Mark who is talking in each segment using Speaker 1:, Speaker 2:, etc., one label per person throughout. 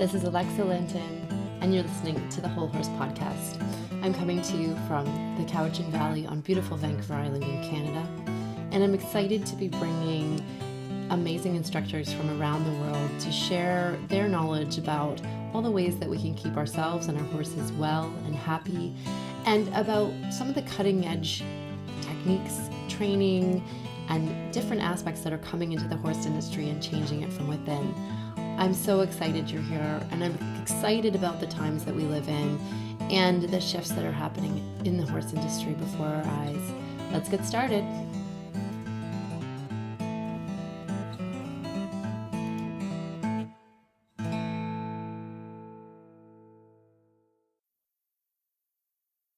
Speaker 1: This is Alexa Linton, and you're listening to the Whole Horse Podcast. I'm coming to you from the Cowichan Valley on beautiful Vancouver Island in Canada, and I'm excited to be bringing amazing instructors from around the world to share their knowledge about all the ways that we can keep ourselves and our horses well and happy, and about some of the cutting edge techniques, training, and different aspects that are coming into the horse industry and changing it from within. I'm so excited you're here, and I'm excited about the times that we live in and the shifts that are happening in the horse industry before our eyes. Let's get started.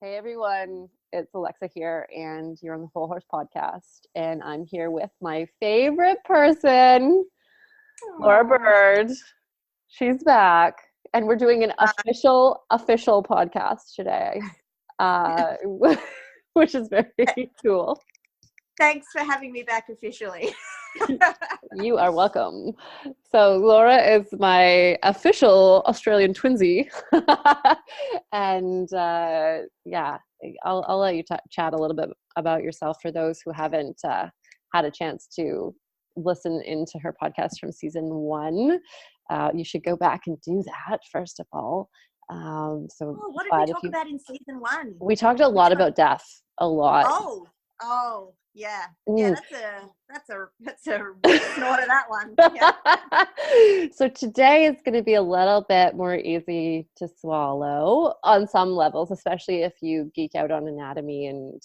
Speaker 1: Hey everyone, it's Alexa here, and you're on the Whole Horse Podcast, and I'm here with my favorite person, Laura Bird. She's back, and we're doing an official podcast today, which is very cool.
Speaker 2: Thanks for having me back officially.
Speaker 1: You are welcome. So Laura is my official Australian twinsy, and yeah, I'll let you chat a little bit about yourself for those who haven't had a chance to listen into her podcast from season 1. You should go back and do that first of all.
Speaker 2: What did we talk about in season 1?
Speaker 1: We talked a lot about death. A lot.
Speaker 2: Oh, yeah. Yeah, that's a snort of that one. Yeah.
Speaker 1: So today is going to be a little bit more easy to swallow on some levels, especially if you geek out on anatomy and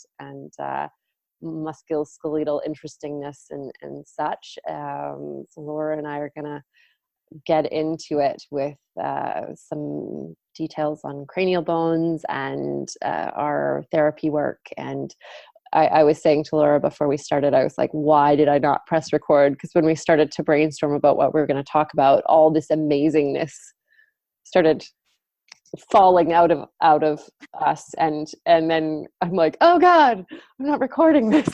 Speaker 1: musculoskeletal interestingness and such. So Laura and I are going to get into it with some details on cranial bones and our therapy work. And I was saying to Laura before we started, I was like, why did I not press record? Because when we started to brainstorm about what we were going to talk about, all this amazingness started falling out of us. And then I'm like, oh God, I'm not recording this.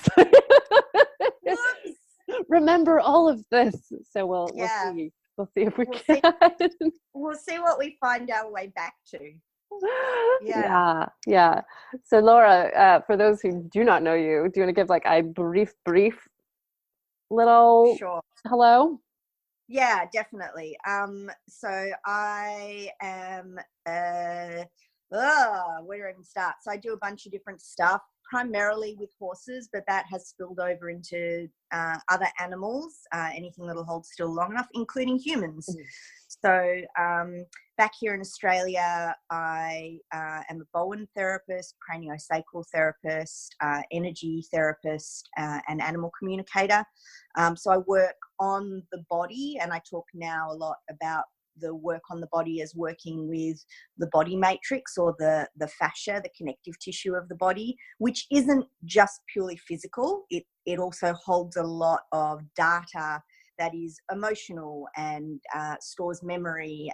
Speaker 1: Remember all of this. So we'll see. We'll see if we can.
Speaker 2: We'll see what we find our way back to.
Speaker 1: Yeah. So Laura, for those who do not know you, do you want to give like a brief little hello?
Speaker 2: Yeah, definitely. So I am where do I even start? So I do a bunch of different stuff, primarily with horses, but that has spilled over into other animals, anything that'll hold still long enough, including humans. So back here in Australia, I am a Bowen Therapist, cranio-sacral therapist, energy therapist, and animal communicator. So I work on the body, and I talk now a lot about the work on the body as working with the body matrix or the fascia, the connective tissue of the body, which isn't just purely physical. It also holds a lot of data that is emotional and stores memory,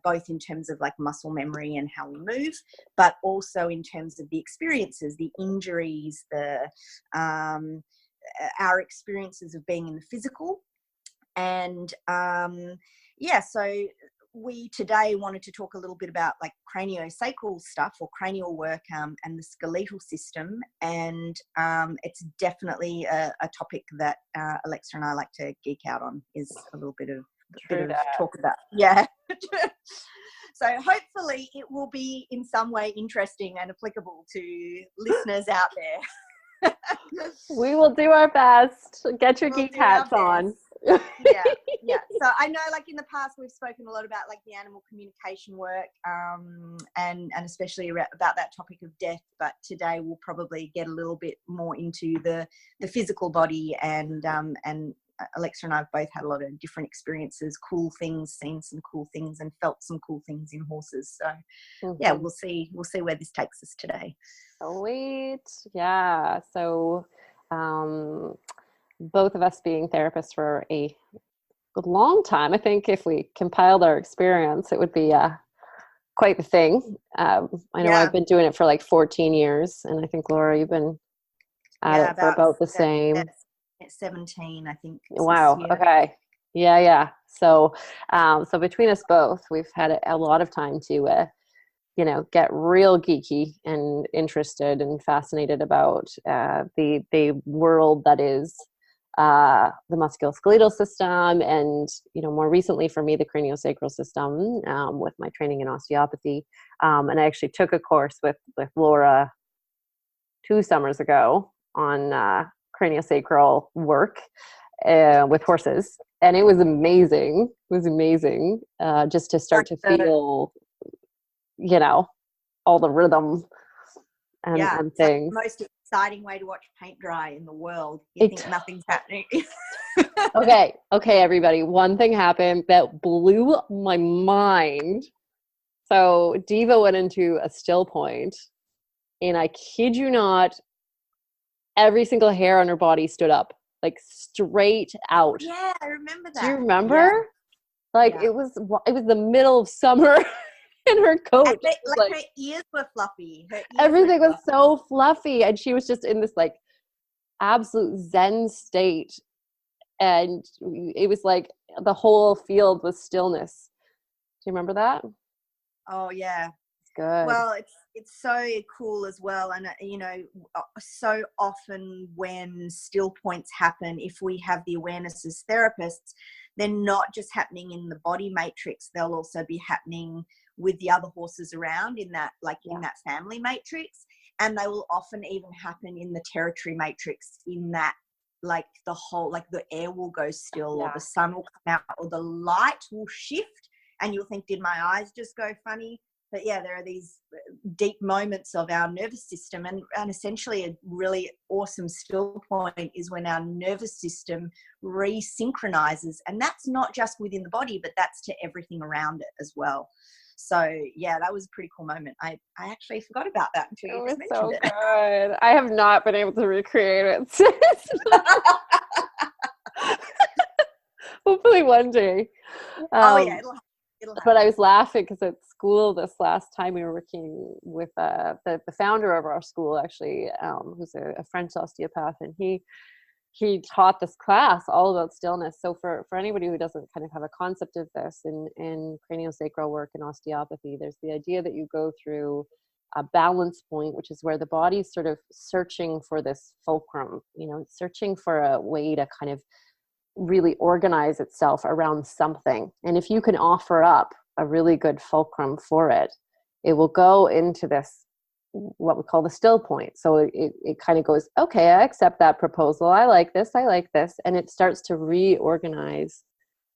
Speaker 2: both in terms of like muscle memory and how we move, but also in terms of the experiences, the injuries, our experiences of being in the physical. And so we today wanted to talk a little bit about like cranio-sacral stuff or cranial work and the skeletal system. And it's definitely a topic that Alexa and I like to geek out on, is a little bit of talk about. Yeah. So hopefully it will be in some way interesting and applicable to listeners out there.
Speaker 1: We will do our best. Get your geek hats on.
Speaker 2: Yeah. So I know, like in the past, we've spoken a lot about like the animal communication work, and especially about that topic of death. But today we'll probably get a little bit more into the physical body, and Alexa and I have both had a lot of different experiences, cool things, seen some cool things, and felt some cool things in horses. So yeah, we'll see where this takes us today.
Speaker 1: Sweet. Yeah. So both of us being therapists for a long time, I think if we compiled our experience, it would be quite the thing. I know I've been doing it for like 14 years, and I think Laura, you've been at it for about the same.
Speaker 2: 17, I think.
Speaker 1: Wow. Okay. Yeah. So, so between us both, we've had a lot of time to, get real geeky and interested and fascinated about the world that is the musculoskeletal system, and more recently for me, the cranio-sacral system, with my training in osteopathy. And I actually took a course with Laura 2 summers ago on cranio-sacral work with horses, and it was amazing. It was amazing, just to start to feel, all the rhythm and things.
Speaker 2: It's like the most exciting way to watch paint dry in the world. You think nothing's happening.
Speaker 1: Okay, everybody. One thing happened that blew my mind. So Diva went into a still point, and I kid you not, every single hair on her body stood up, like straight out.
Speaker 2: Yeah, I remember that.
Speaker 1: Do you remember? Yeah. It was the middle of summer. And her coat,
Speaker 2: her ears were fluffy.
Speaker 1: Everything was so fluffy, and she was just in this like absolute zen state. And it was like the whole field was stillness. Do you remember that?
Speaker 2: Oh yeah,
Speaker 1: it's good.
Speaker 2: Well, it's so cool as well, and so often when still points happen, if we have the awareness as therapists, they're not just happening in the body matrix; they'll also be happening with the other horses around in that family matrix, and they will often even happen in the territory matrix, in that like the whole, like the air will go still, or the sun will come out, or the light will shift, and you'll think, did my eyes just go funny? But yeah, there are these deep moments of our nervous system, and essentially a really awesome still point is when our nervous system resynchronizes, and that's not just within the body, but that's to everything around it as well. So yeah, that was a pretty cool moment. I actually forgot about that until you just mentioned it.
Speaker 1: Good. I have not been able to recreate it since. Hopefully one day.
Speaker 2: It'll happen.
Speaker 1: But I was laughing because at school this last time we were working with the founder of our school, actually, who's a French osteopath, and he taught this class all about stillness. So for anybody who doesn't kind of have a concept of this in craniosacral work and osteopathy, there's the idea that you go through a balance point, which is where the body's sort of searching for this fulcrum, searching for a way to kind of really organize itself around something. And if you can offer up a really good fulcrum for it, it will go into this, what we call the still point. So it kind of goes, okay, I accept that proposal. I like this. And it starts to reorganize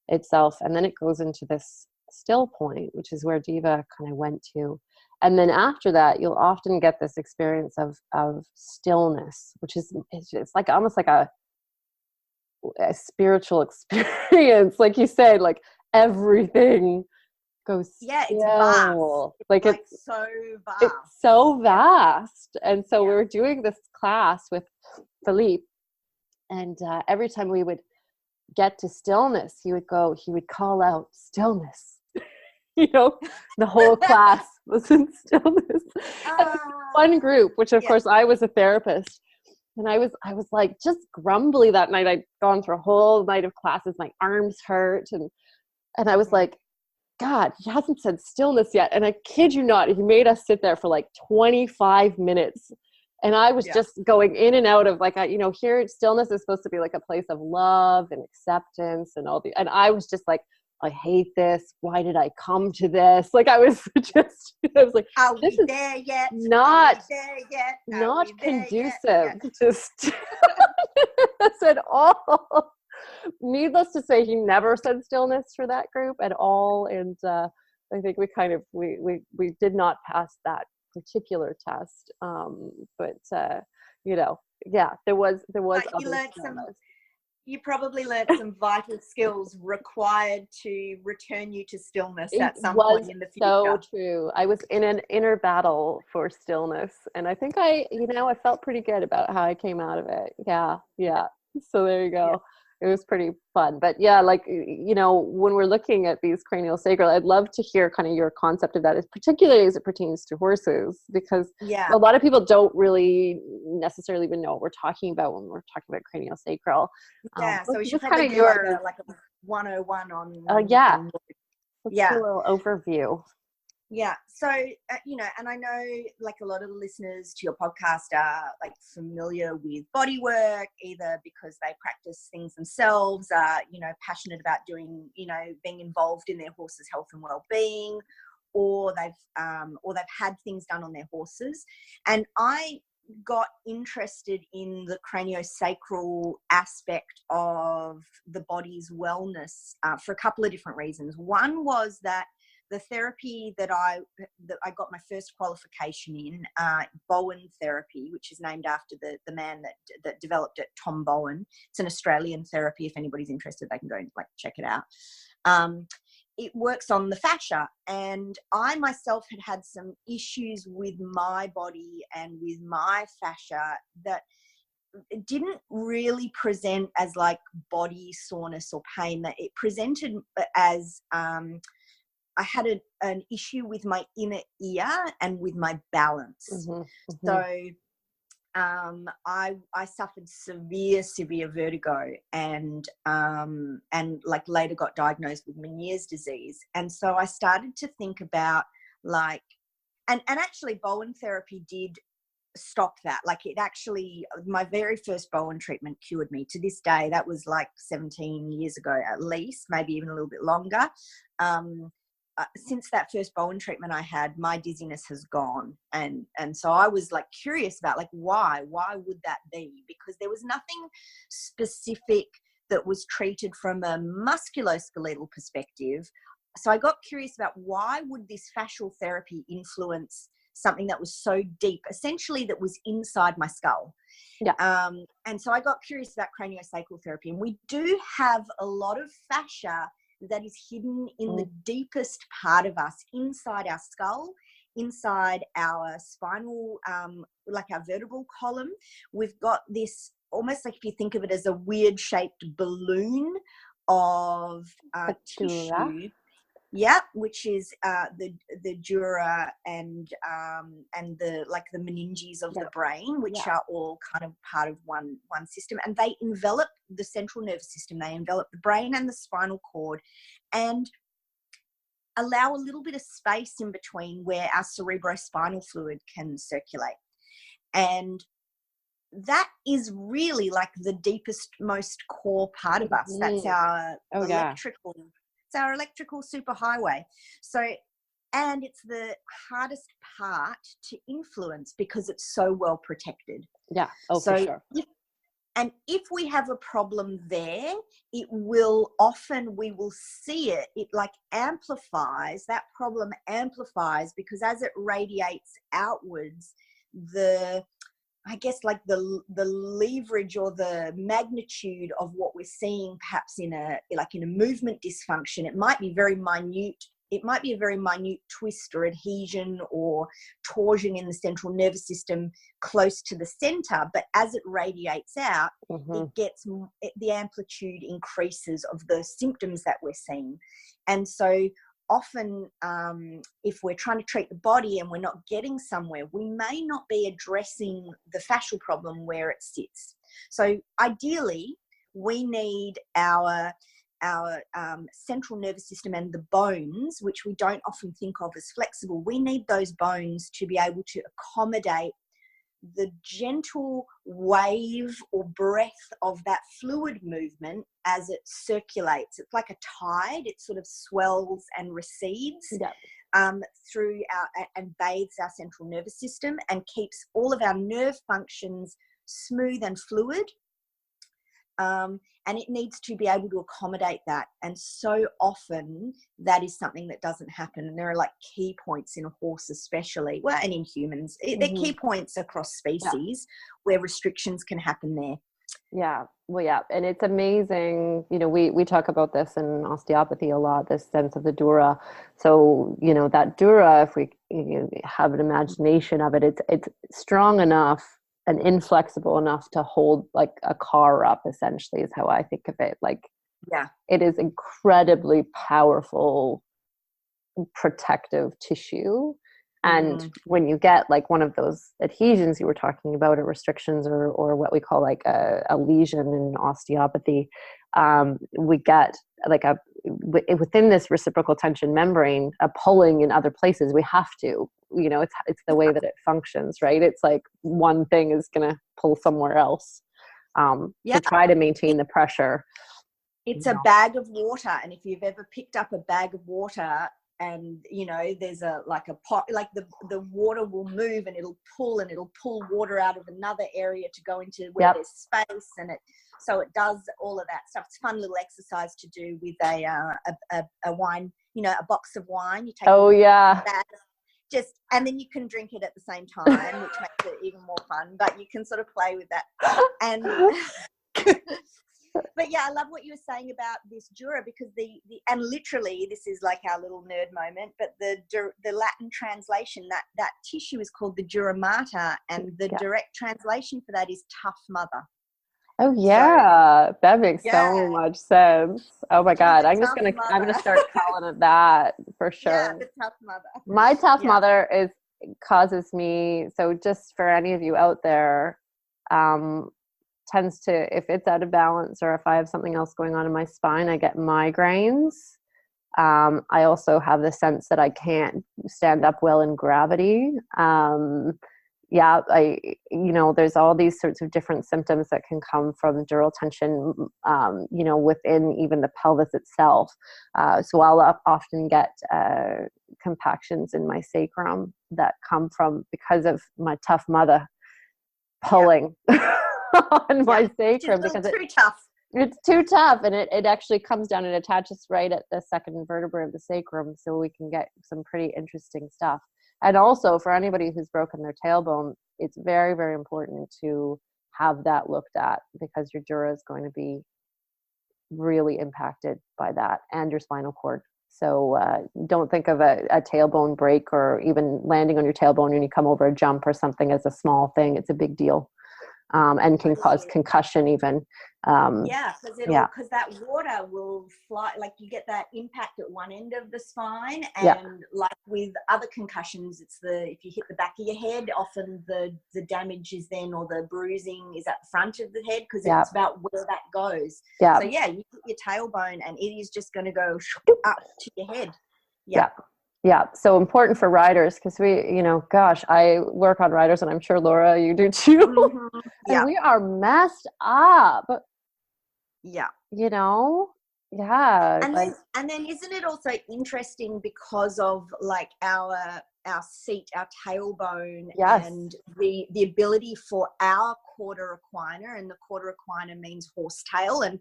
Speaker 1: itself. And then it goes into this still point, which is where Diva kind of went to. And then after that, you'll often get this experience of stillness, which is, it's like almost like a spiritual experience. Like you said, like everything goes
Speaker 2: it's vast. It's so vast.
Speaker 1: It's so vast. And so we were doing this class with Philippe, and every time we would get to stillness, he would call out stillness. The whole class was in stillness. One group, which of course I was a therapist, and I was like just grumbly that night. I'd gone through a whole night of classes, my arms hurt, and I was like, God, he hasn't said stillness yet. And I kid you not, he made us sit there for like 25 minutes. And I was just going in and out of like, here stillness is supposed to be like a place of love and acceptance and and I was just like, I hate this. Why did I come to this? Like I was like,
Speaker 2: are we there yet?
Speaker 1: Not
Speaker 2: conducive
Speaker 1: to stillness at all. Needless to say, he never said stillness for that group at all, and I think we did not pass that particular test. But there was.
Speaker 2: You probably learned some vital skills required to return you to stillness at some point in the future.
Speaker 1: So true. I was in an inner battle for stillness, and I think I felt pretty good about how I came out of it. Yeah. So there you go. It was pretty fun. But yeah, like, when we're looking at these cranial-sacral, I'd love to hear kind of your concept of that, particularly as it pertains to horses, because a lot of people don't really necessarily even know what we're talking about when we're talking about cranial-sacral.
Speaker 2: So we should probably do like 101 on.
Speaker 3: Oh yeah. Let's
Speaker 2: Yeah.
Speaker 3: do a little overview.
Speaker 2: Yeah. So, and I know like a lot of the listeners to your podcast are like familiar with body work, either because they practice things themselves, passionate about doing, being involved in their horse's health and well-being, or they've had things done on their horses. And I got interested in the cranio-sacral aspect of the body's wellness for a couple of different reasons. One was that the therapy that I got my first qualification in, Bowen Therapy, which is named after the man that developed it, Tom Bowen. It's an Australian therapy. If anybody's interested, they can go and check it out. It works on the fascia, and I myself had some issues with my body and with my fascia that didn't really present as like body soreness or pain. That it presented as I had an issue with my inner ear and with my balance.
Speaker 3: Mm-hmm, mm-hmm.
Speaker 2: So I suffered severe vertigo and like later got diagnosed with Meniere's disease. And so I started to think about like, and actually Bowen Therapy did stop that. Like it actually, my very first Bowen treatment cured me. To this day, that was like 17 years ago at least, maybe even a little bit longer. Since that first Bowen treatment I had, my dizziness has gone. And so I was like curious about like, why would that be? Because there was nothing specific that was treated from a musculoskeletal perspective. So I got curious about why would this fascial therapy influence something that was so deep, essentially that was inside my skull.
Speaker 3: Yeah.
Speaker 2: And so I got curious about cranio-sacral therapy. And we do have a lot of fascia that is hidden in the deepest part of us, inside our skull, inside our spinal, like our vertebral column. We've got this, almost like if you think of it as a weird shaped balloon of tissue. Yeah, which is the dura and the like the meninges of the brain, which are all kind of part of one system, and they envelop the central nervous system. They envelop the brain and the spinal cord, and allow a little bit of space in between where our cerebrospinal fluid can circulate. And that is really like the deepest, most core part of us. That's our electrical. It's our electrical superhighway. So, and it's the hardest part to influence because it's so well protected.
Speaker 3: Yeah. Oh, so, for sure.
Speaker 2: If we have a problem there, it will often, we will see it. It like amplifies, that problem amplifies, because as it radiates outwards, I guess like the leverage or the magnitude of what we're seeing perhaps in a movement dysfunction, it might be very minute. It might be a very minute twist or adhesion or torsion in the central nervous system close to the center. But as it radiates out, the amplitude increases of the symptoms that we're seeing. And so often if we're trying to treat the body and we're not getting somewhere, we may not be addressing the fascial problem where it sits. So ideally, we need our central nervous system and the bones, which we don't often think of as flexible, we need those bones to be able to accommodate the gentle wave or breath of that fluid movement as it circulates. It's like a tide. It sort of swells and recedes through and bathes our central nervous system and keeps all of our nerve functions smooth and fluid. And it needs to be able to accommodate that. And so often that is something that doesn't happen. And there are like key points in a horse especially, well, and in humans, they're key points across species where restrictions can happen there.
Speaker 3: Yeah. Well, yeah. And it's amazing. You know, we talk about this in osteopathy a lot, this sense of the dura. So, you know, that dura, if we have an imagination of it, it's strong enough and inflexible enough to hold like a car up, essentially, is how I think of it. Like, it is incredibly powerful protective tissue. And when you get like one of those adhesions you were talking about, or restrictions, or what we call like a lesion in osteopathy, we get like within this reciprocal tension membrane, a pulling in other places. We have to, it's the way that it functions, right? It's like one thing is going to pull somewhere else to try to maintain the pressure.
Speaker 2: It's a bag of water. And if you've ever picked up a bag of water and, there's a pot, like the water will move and it'll pull water out of another area to go into where there's space. And so it does all of that stuff. It's a fun little exercise to do with a wine, a box of wine. You take that, and then you can drink it at the same time, which makes it even more fun, but you can sort of play with that. And but yeah, I love what you were saying about this dura, because and literally this is like our little nerd moment, but the Latin translation, that tissue is called the dura mater, and the direct translation for that is tough mother.
Speaker 3: Oh yeah, that makes so much sense. Oh my God, I'm gonna start calling it that for sure.
Speaker 2: Yeah, the tough mother.
Speaker 3: My tough mother causes me, so just for any of you out there, tends to, if it's out of balance or if I have something else going on in my spine, I get migraines. I also have the sense that I can't stand up well in gravity. There's all these sorts of different symptoms that can come from dural tension, within even the pelvis itself. So I'll often get compactions in my sacrum that come from, because of my tough mother pulling on my sacrum, because it's too tough, and it actually comes down and attaches right at the second vertebra of the sacrum, so we can get some pretty interesting stuff. And also for anybody who's broken their tailbone, it's very, very important to have that looked at, because your dura is going to be really impacted by that, and your spinal cord. So don't think of a tailbone break or even landing on your tailbone when you come over a jump or something as a small thing. It's a big deal. And can cause concussion even. Because that water will fly, like you get that impact at one end of the spine, and like with other concussions, it's if you hit the back of your head, often the damage is then, or the bruising is at the front of the head, because it's about where that goes. So you hit your tailbone and it is just going to go up to your head. Yeah, so important for riders, because I work on riders, and I'm sure, Laura, you do too. And we are messed up.
Speaker 2: Yeah.
Speaker 3: And
Speaker 2: then isn't it also interesting, because of like our seat, our tailbone, and the ability for our quarter equina, and the quarter equina means horse tail, and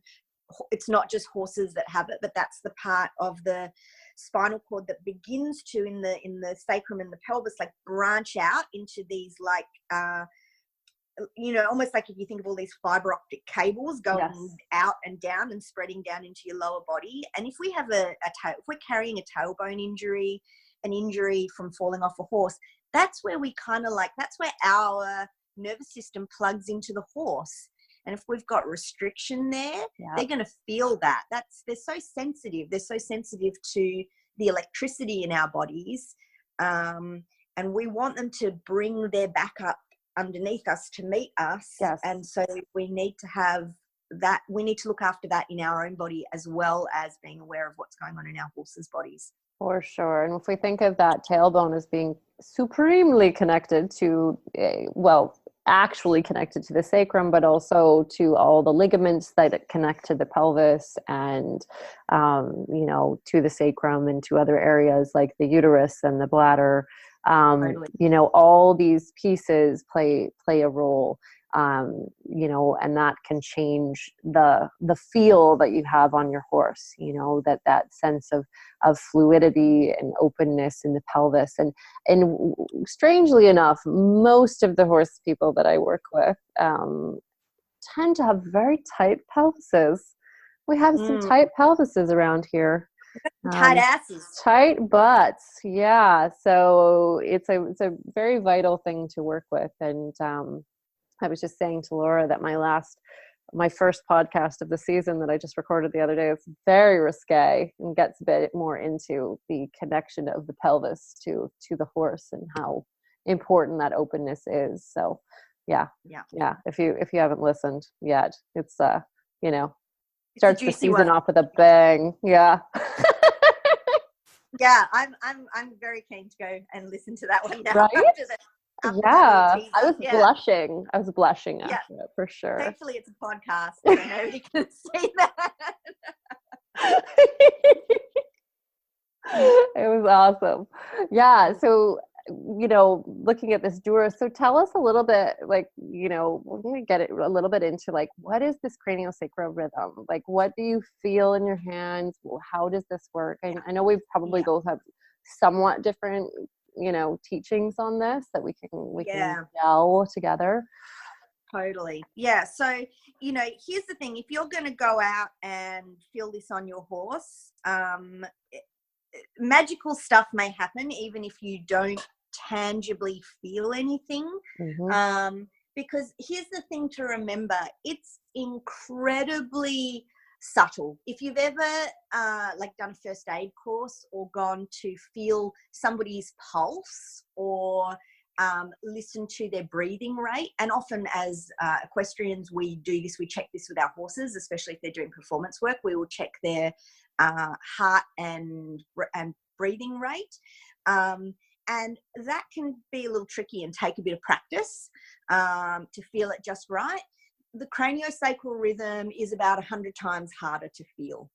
Speaker 2: it's not just horses that have it, but that's the part of the spinal cord that begins to, in the sacrum and the pelvis, like branch out into these like almost like, if you think of all these fiber optic cables going out and down and spreading down into your lower body. And if we have if we're carrying a tailbone injury, an injury from falling off a horse, that's where that's where our nervous system plugs into the horse. And if we've got restriction there, they're going to feel that. They're so sensitive. They're so sensitive to the electricity in our bodies. And we want them to bring their back up underneath us to meet us. Yes. And so we need to have that. We need to look after that in our own body, as well as being aware of what's going on in our horses' bodies.
Speaker 3: For sure. And if we think of that tailbone as being supremely connected to, actually connected to the sacrum, but also to all the ligaments that connect to the pelvis and, to the sacrum and to other areas like the uterus and the bladder. All these pieces play a role, and that can change the feel that you have on your horse, that sense of fluidity and openness in the pelvis. And strangely enough, most of the horse people that I work with tend to have very tight pelvises. We have some tight pelvises around here.
Speaker 2: Tight asses.
Speaker 3: Tight butts. Yeah. So it's a very vital thing to work with. And I was just saying to Laura that my last my first podcast of the season that I just recorded the other day. It's very risque and gets a bit more into the connection of the pelvis to the horse and how important that openness is. So yeah. If you haven't listened yet, it's starts the season off with a bang. Yeah.
Speaker 2: Yeah, I'm very keen to go and listen to that one now.
Speaker 3: Right?
Speaker 2: I
Speaker 3: was blushing after it, for sure.
Speaker 2: Thankfully it's a podcast, so nobody can see that.
Speaker 3: It was awesome. Yeah. So, looking at this dura, so tell us a little bit, like, we're going to get it a little bit into, like, what is this cranio-sacral rhythm? Like, what do you feel in your hands? How does this work? I know we probably both have somewhat different, teachings on this that we can gel together.
Speaker 2: Totally. Yeah. So, here's the thing. If you're going to go out and feel this on your horse, magical stuff may happen even if you don't tangibly feel anything. Because here's the thing to remember, it's incredibly subtle. If you've ever done a first aid course or gone to feel somebody's pulse or listen to their breathing rate, and often as equestrians we do this, we check this with our horses, especially if they're doing performance work. We will check their heart and breathing rate, and that can be a little tricky and take a bit of practice to feel it just right. The craniosacral rhythm is about 100 times harder to feel,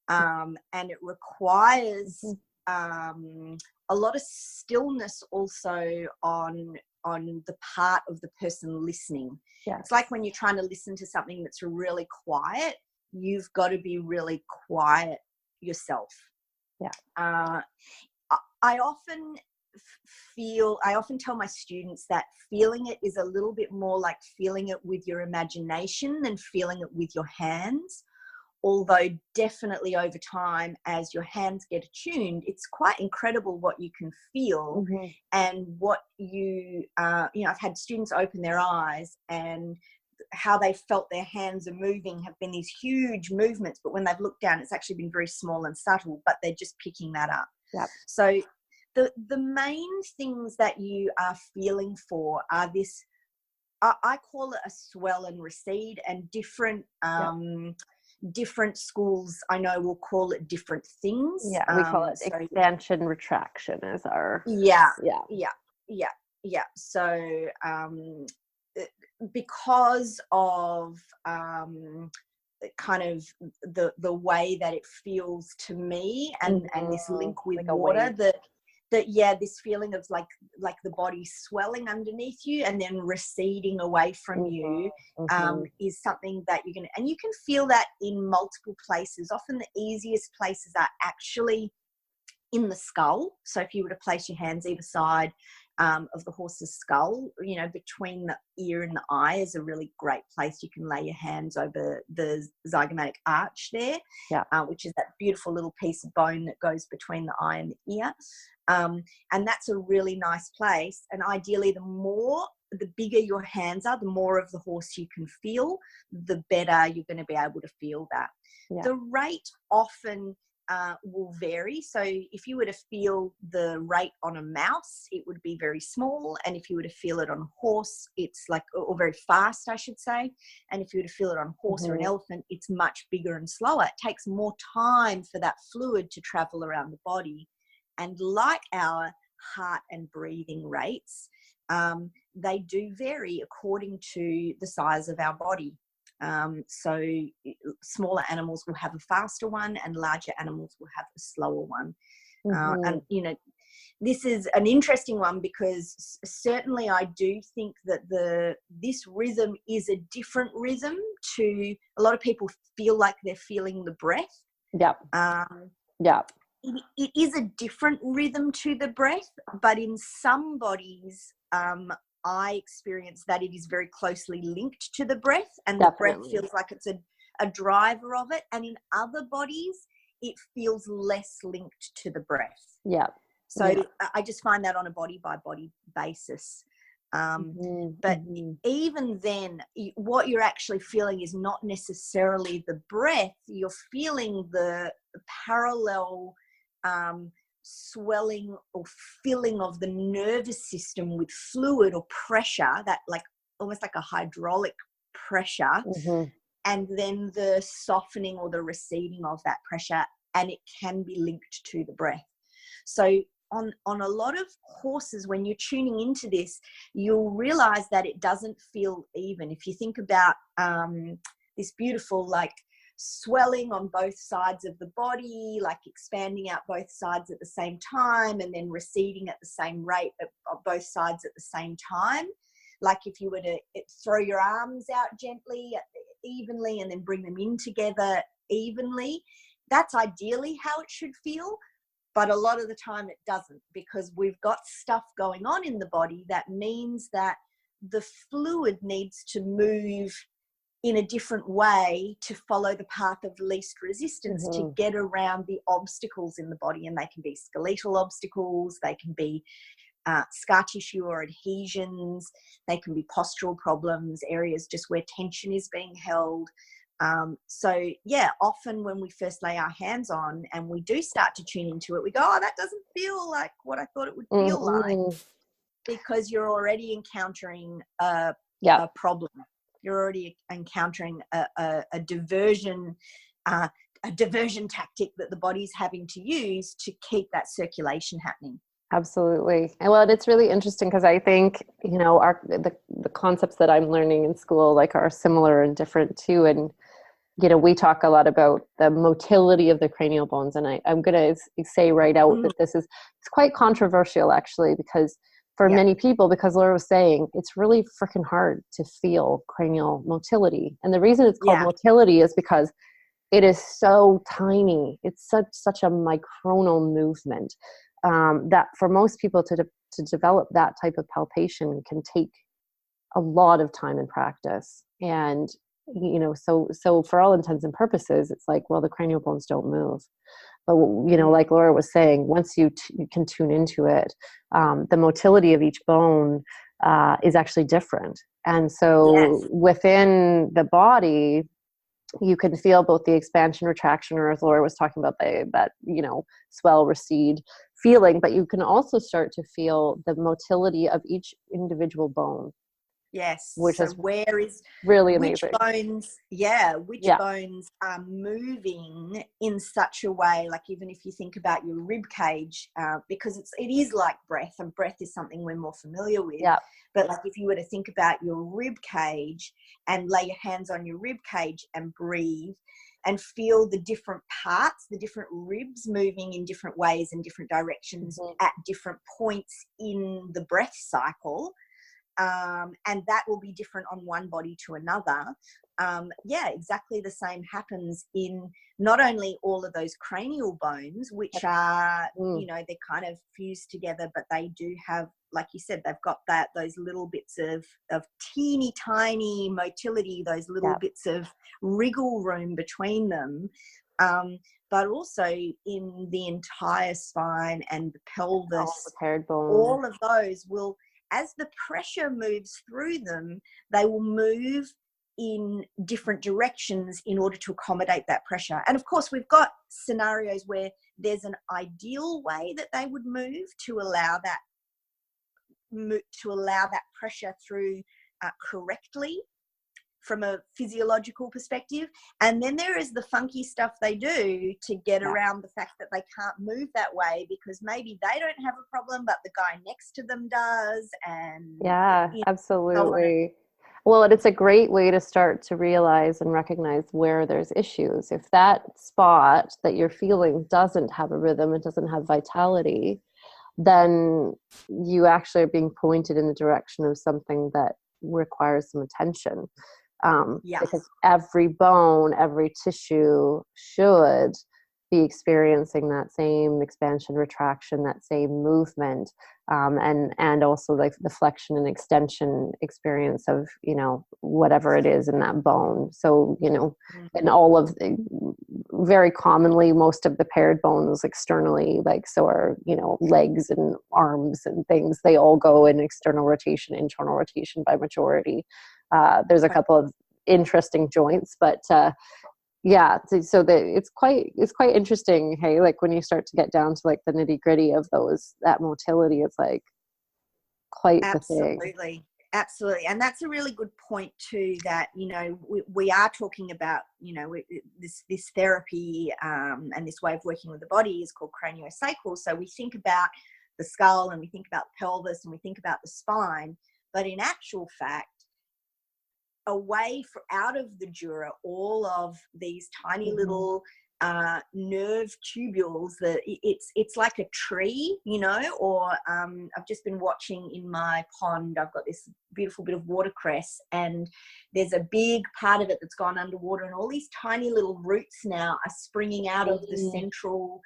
Speaker 2: and it requires a lot of stillness also on the part of the person listening. It's like when you're trying to listen to something that's really quiet, you've got to be really quiet yourself. I often tell my students that feeling it is a little bit more like feeling it with your imagination than feeling it with your hands. Although definitely over time, as your hands get attuned, it's quite incredible what you can feel and what I've had students open their eyes and how they felt their hands are moving have been these huge movements, but when they've looked down, it's actually been very small and subtle, but they're just picking that up. So the main things that you are feeling for are this, I call it a swell and recede, and different schools I know will call it different things.
Speaker 3: We call it expansion retraction as our
Speaker 2: So because of kind of the way that it feels to me and this link with
Speaker 3: like
Speaker 2: water, this feeling of like the body swelling underneath you and then receding away from you is something that you can feel that in multiple places. Often the easiest places are actually in the skull. So if you were to place your hands either side of the horse's skull, between the ear and the eye is a really great place. You can lay your hands over the zygomatic arch there, which is that beautiful little piece of bone that goes between the eye and the ear. And that's a really nice place. And ideally, the bigger your hands are, the more of the horse you can feel, the better you're going to be able to feel that. The rate often will vary. So if you were to feel the rate on a mouse, it would be very small. And if you were to feel it on a horse, it's or very fast, I should say. And if you were to feel it on a horse or an elephant, it's much bigger and slower. It takes more time for that fluid to travel around the body. And like our heart and breathing rates, they do vary according to the size of our body. So smaller animals will have a faster one and larger animals will have a slower one. And, this is an interesting one because certainly I do think that this rhythm is a different rhythm to a lot of people feel like they're feeling the breath. It is a different rhythm to the breath, but in some bodies, I experience that it is very closely linked to the breath, and the breath feels like it's a driver of it. And in other bodies, it feels less linked to the breath. So I just find that on a body by body basis. But even then, what you're actually feeling is not necessarily the breath. You're feeling the parallel swelling or filling of the nervous system with fluid or pressure, that like almost like a hydraulic pressure, and then the softening or the receding of that pressure, and it can be linked to the breath. So on a lot of horses, when you're tuning into this, you'll realize that it doesn't feel even. If you think about this beautiful like swelling on both sides of the body, like expanding out both sides at the same time, and then receding at the same rate of both sides at the same time. Like if you were to throw your arms out gently, evenly, and then bring them in together evenly, that's ideally how it should feel. But a lot of the time it doesn't, because we've got stuff going on in the body that means that the fluid needs to move in a different way to follow the path of least resistance to get around the obstacles in the body. And they can be skeletal obstacles, they can be scar tissue or adhesions, they can be postural problems, areas just where tension is being held. So yeah, often when we first lay our hands on and we do start to tune into it, we go, oh, that doesn't feel like what I thought it would feel like, because you're already encountering a problem. You're already encountering a diversion tactic that the body's having to use to keep that circulation happening.
Speaker 3: Absolutely. And well, it's really interesting because I think, you know, the concepts that I'm learning in school like are similar and different too. And, you know, we talk a lot about the motility of the cranial bones. And I'm going to say right out that it's quite controversial actually, because for many people, because Laura was saying, it's really freaking hard to feel cranial motility. And the reason it's called motility is because it is so tiny. It's such a micronal movement. That for most people to develop that type of palpation can take a lot of time and practice. And, you know, so for all intents and purposes, it's like, well, the cranial bones don't move. But, you know, like Laura was saying, once you can tune into it, the motility of each bone is actually different. And so within the body, you can feel both the expansion, retraction, or as Laura was talking about, that, you know, swell, recede feeling, but you can also start to feel the motility of each individual bone.
Speaker 2: Yes.
Speaker 3: Which
Speaker 2: so
Speaker 3: is
Speaker 2: where is
Speaker 3: really amazing.
Speaker 2: Which bones are moving in such a way, like even if you think about your rib cage, because it is like breath, and breath is something we're more familiar with. Yeah. But like if you were to think about your rib cage and lay your hands on your rib cage and breathe and feel the different parts, the different ribs moving in different ways and different directions at different points in the breath cycle. And that will be different on one body to another. Exactly the same happens in not only all of those cranial bones, which are, you know, they're kind of fused together, but they do have, like you said, they've got those little bits of teeny tiny motility, those little bits of wriggle room between them. But also in the entire spine and the pelvis,
Speaker 3: all the paired bones.
Speaker 2: All of those will, as the pressure moves through them, they will move in different directions in order to accommodate that pressure. And of course, we've got scenarios where there's an ideal way that they would move to allow that pressure through correctly from a physiological perspective. And then there is the funky stuff they do to get around the fact that they can't move that way because maybe they don't have a problem, but the guy next to them does. And
Speaker 3: absolutely. Well, it's a great way to start to realize and recognize where there's issues. If that spot that you're feeling doesn't have a rhythm, it doesn't have vitality, then you actually are being pointed in the direction of something that requires some attention. Because every bone, every tissue should be experiencing that same expansion, retraction, that same movement, and also like the flexion and extension experience of, you know, whatever it is in that bone. So, you know, and all of very commonly, most of the paired bones externally, like, so are, you know, legs and arms and things, they all go in external rotation, internal rotation by majority. There's a couple of interesting joints, but yeah, so it's quite interesting. Hey, like when you start to get down to like the nitty gritty of that motility, it's like quite the thing.
Speaker 2: Absolutely. And that's a really good point too, that, you know, we are talking about, you know, this therapy and this way of working with the body is called cranio-sacral. So we think about the skull and we think about the pelvis and we think about the spine, but in actual fact, out of the dura, all of these tiny little nerve tubules, that it's like a tree, you know, or I've just been watching in my pond, I've got this beautiful bit of watercress, and there's a big part of it that's gone underwater, and all these tiny little roots now are springing out of the central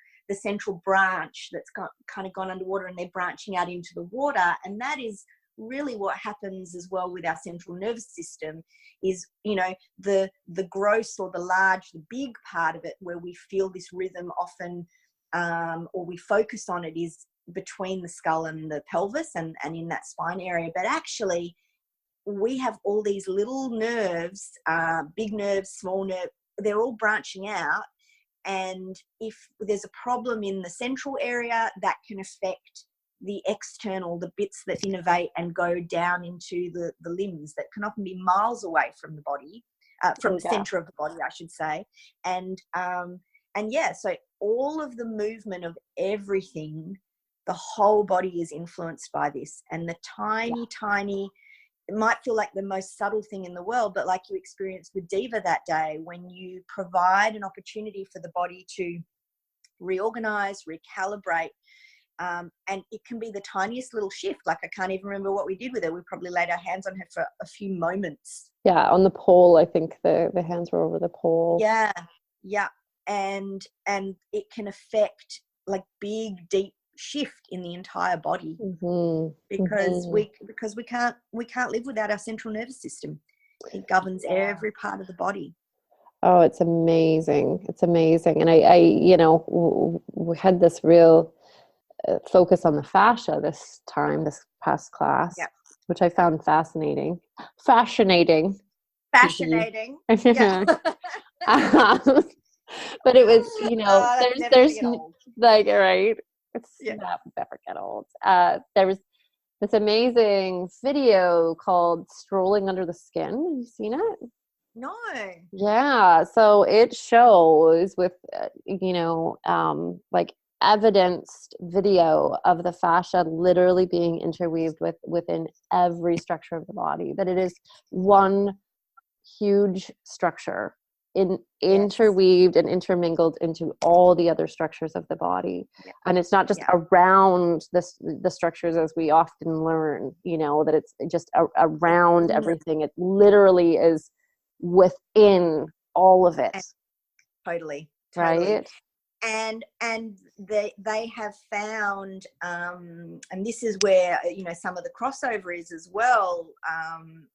Speaker 2: branch that's kind of gone underwater, and they're branching out into the water. And that is really what happens as well with our central nervous system, is, you know, the gross or the large, the big part of it where we feel this rhythm often, or we focus on it, is between the skull and the pelvis and in that spine area. But actually we have all these little nerves, big nerves, small nerve, they're all branching out. And if there's a problem in the central area, that can affect the external, the bits that innervate and go down into the limbs that can often be miles away from the body, from the center of the body, I should say. And yeah, so all of the movement of everything, the whole body is influenced by this. And the tiny, it might feel like the most subtle thing in the world, but like you experienced with Diva that day, when you provide an opportunity for the body to reorganize, recalibrate, and it can be the tiniest little shift. Like, I can't even remember what we did with her. We probably laid our hands on her for a few moments.
Speaker 3: Yeah, on the pole, I think the hands were over the pole.
Speaker 2: Yeah. And it can affect like big, deep shift in the entire body, because we can't live without our central nervous system. It governs every part of the body.
Speaker 3: Oh, it's amazing. It's amazing. And I you know, we had this real focus on the fascia this past class, which I found fascinating.
Speaker 2: Yeah.
Speaker 3: But it was, you know, there's like, right, it's never get old. There was this amazing video called Strolling Under the Skin. Have you seen it?
Speaker 2: No.
Speaker 3: Yeah, so it shows with you know, like evidenced video of the fascia literally being interweaved within every structure of the body, that it is one huge structure interweaved and intermingled into all the other structures of the body. And it's not just around the structures as we often learn, you know, that it's just around everything. It literally is within all of it.
Speaker 2: Totally.
Speaker 3: Right.
Speaker 2: And they have found, and this is where, you know, some of the crossover is as well,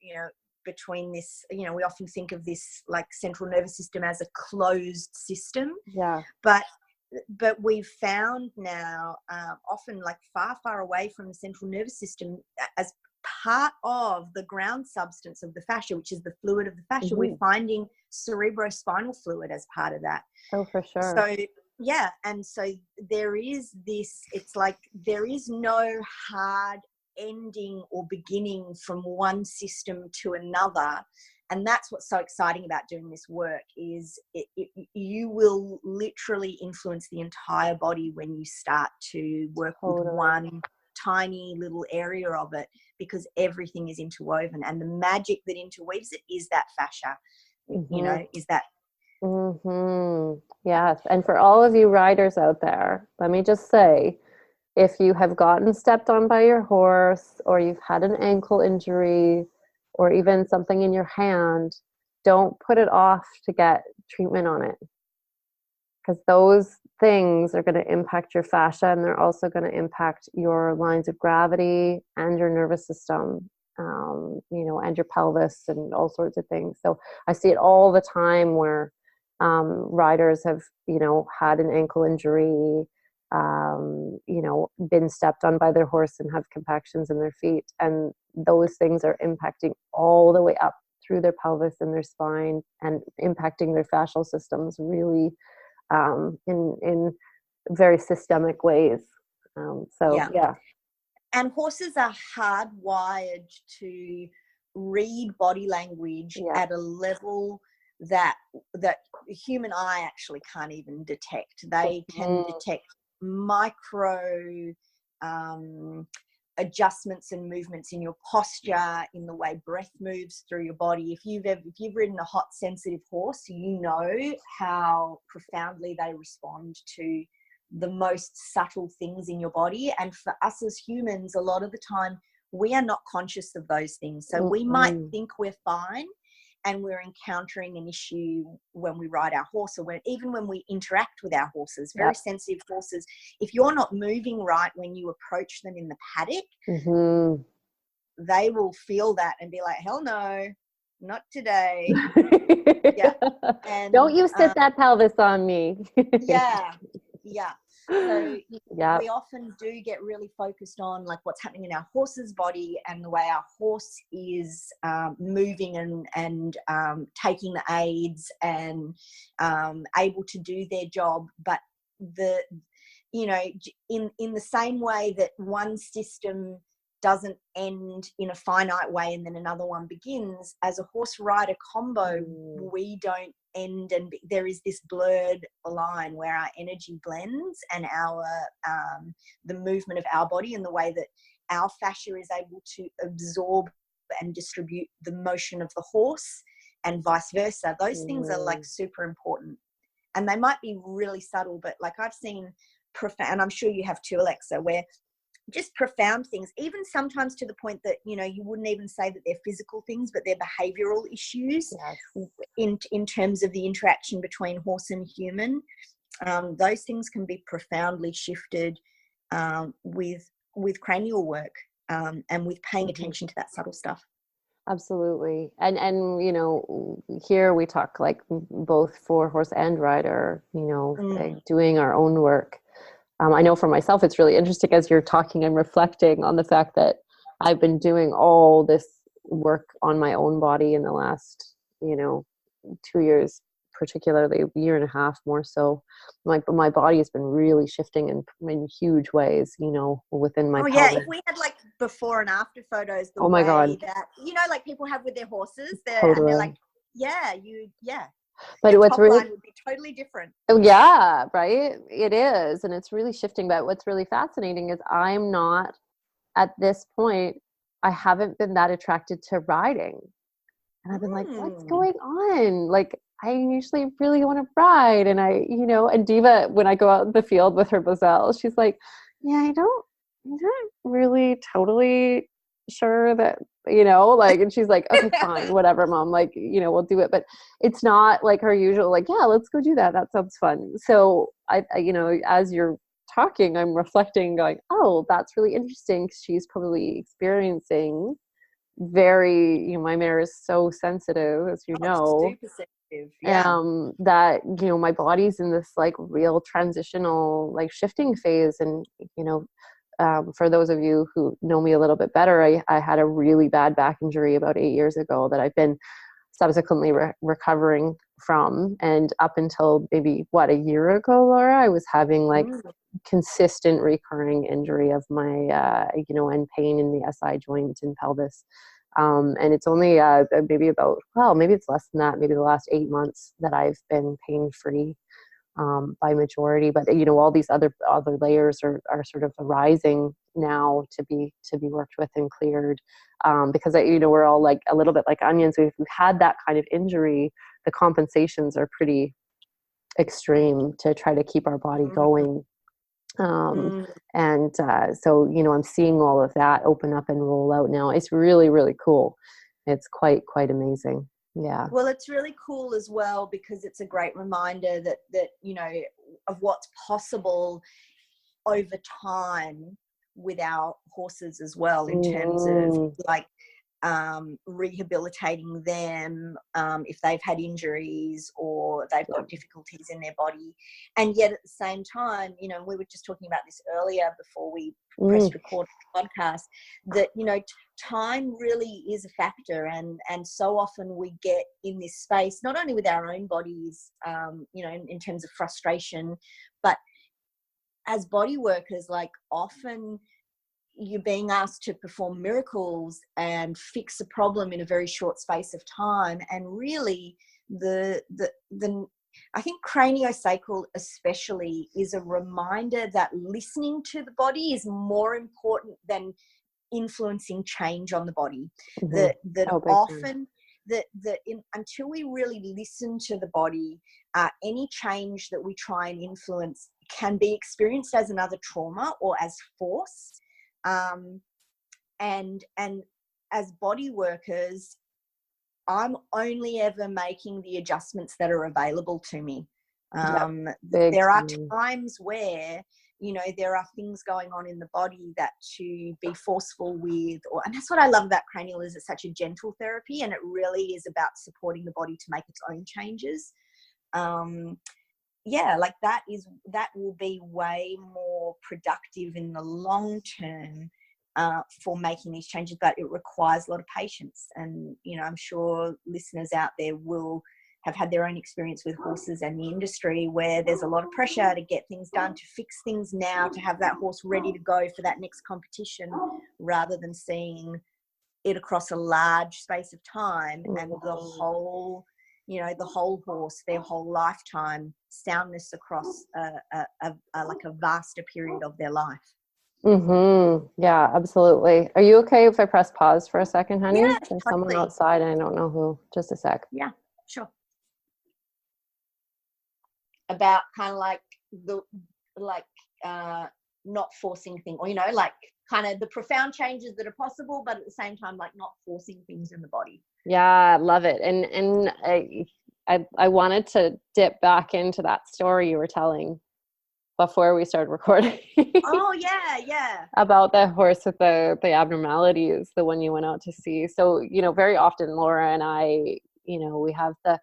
Speaker 2: you know, between this, you know, we often think of this like central nervous system as a closed system. Yeah. But we've found now, often like far away from the central nervous system, as part of the ground substance of the fascia, which is the fluid of the fascia, we're finding cerebrospinal fluid as part of that.
Speaker 3: Oh, for sure.
Speaker 2: So yeah, and so there is this, it's like there is no hard ending or beginning from one system to another. And that's what's so exciting about doing this work, is you will literally influence the entire body when you start to work with one tiny little area of it, because everything is interwoven, and the magic that interweaves it is that fascia, you know, is that.
Speaker 3: Yes. And for all of you riders out there, let me just say, if you have gotten stepped on by your horse, or you've had an ankle injury, or even something in your hand, don't put it off to get treatment on it. because those things are going to impact your fascia, and they're also going to impact your lines of gravity and your nervous system, and your pelvis and all sorts of things. So I see it all the time where riders have, had an ankle injury, been stepped on by their horse and have compactions in their feet. And those things are impacting all the way up through their pelvis and their spine and impacting their fascial systems really in very systemic ways. Yeah.
Speaker 2: And horses are hardwired to read body language at a level that the human eye actually can't even detect. They can detect micro adjustments and movements in your posture, in the way breath moves through your body. If you've ridden a hot sensitive horse, you know how profoundly they respond to the most subtle things in your body. And for us as humans, a lot of the time we are not conscious of those things. So we might think we're fine, and we're encountering an issue when we ride our horse, or even when we interact with our horses. Very sensitive horses, if you're not moving right when you approach them in the paddock, they will feel that and be like, hell no, not today. And
Speaker 3: don't you sit that pelvis on me.
Speaker 2: So we often do get really focused on like what's happening in our horse's body and the way our horse is moving and taking the aids and able to do their job. But in the same way that one system doesn't end in a finite way and then another one begins, as a horse rider combo, we don't end, and there is this blurred line where our energy blends and our the movement of our body and the way that our fascia is able to absorb and distribute the motion of the horse and vice versa. Those things are like super important, and they might be really subtle, but like I've seen profound, and I'm sure you have too, Alexa, where just profound things, even sometimes to the point that, you wouldn't even say that they're physical things, but they're behavioral issues in terms of the interaction between horse and human. Those things can be profoundly shifted with cranial work and with paying attention to that subtle stuff.
Speaker 3: Absolutely. And here we talk like both for horse and rider, like doing our own work. I know for myself, it's really interesting as you're talking, I'm reflecting on the fact that I've been doing all this work on my own body in the last, 2 years, particularly a year and a half more so. My body has been really shifting in huge ways, within my pelvis.
Speaker 2: If we had like before and after photos,
Speaker 3: my God,
Speaker 2: that, like people have with their horses,
Speaker 3: totally.
Speaker 2: And they're like,
Speaker 3: but
Speaker 2: your
Speaker 3: what's
Speaker 2: top
Speaker 3: really
Speaker 2: line would be totally different.
Speaker 3: Oh yeah, right. It is, and it's really shifting. But what's really fascinating is I'm not at this point. I haven't been that attracted to riding, and I've been like, "What's going on?" Like I usually really want to ride, and and Diva, when I go out in the field with her Bozelle, she's like, "Yeah, I'm not really totally sure that." And she's like, okay, fine, whatever, Mom, like, we'll do it. But it's not like her usual, like, yeah, let's go do that. That sounds fun. So I as you're talking, I'm reflecting going, oh, that's really interesting. She's probably experiencing very, my mare is so sensitive, as
Speaker 2: super sensitive.
Speaker 3: That, my body's in this like real transitional, like shifting phase. And, for those of you who know me a little bit better, I had a really bad back injury about 8 years ago that I've been subsequently recovering from. And up until maybe, a year ago, Laura, I was having like consistent recurring injury of my, and pain in the SI joint and pelvis. And it's only maybe it's less than that, maybe the last 8 months that I've been pain-free. By majority, but all these other layers are sort of arising now to be worked with and cleared, because we're all like a little bit like onions. We've had that kind of injury. The compensations are pretty extreme to try to keep our body going, and so I'm seeing all of that open up and roll out now. It's really, really cool. It's quite amazing. Yeah.
Speaker 2: Well, it's really cool as well, because it's a great reminder that you know, of what's possible over time with our horses as well, in terms of like rehabilitating them if they've had injuries or they've got difficulties in their body. And yet at the same time, you know, we were just talking about this earlier before we pressed record the podcast, that, you know, time really is a factor, and so often we get in this space, not only with our own bodies, you know, in terms of frustration, but as body workers, like often you're being asked to perform miracles and fix a problem in a very short space of time. And really the I think cranio-sacral especially is a reminder that listening to the body is more important than influencing change on the body. That often until we really listen to the body, any change that we try and influence can be experienced as another trauma or as force. And as body workers, I'm only ever making the adjustments that are available to me. There are times where, you know, there are things going on in the body that to be forceful with, and that's what I love about cranial, is it's such a gentle therapy, and it really is about supporting the body to make its own changes. Like that will be way more productive in the long term for making these changes, but it requires a lot of patience. And, you know, I'm sure listeners out there will have had their own experience with horses and the industry, where there's a lot of pressure to get things done, to fix things now, to have that horse ready to go for that next competition, rather than seeing it across a large space of time and the whole, you know, the whole horse, their whole lifetime, soundness across like a vaster period of their life.
Speaker 3: Yeah, absolutely. Are you okay if I press pause for a second, honey?
Speaker 2: Yeah,
Speaker 3: There's someone outside and I don't know who. Just a sec.
Speaker 2: Yeah, sure. About kind of like not forcing things, or, you know, like kind of the profound changes that are possible, but at the same time, like not forcing things in the body.
Speaker 3: Yeah, love it. And I wanted to dip back into that story you were telling before we started recording.
Speaker 2: Oh yeah.
Speaker 3: About the horse with the abnormalities, the one you went out to see. So, you know, very often Laura and I, you know, we have the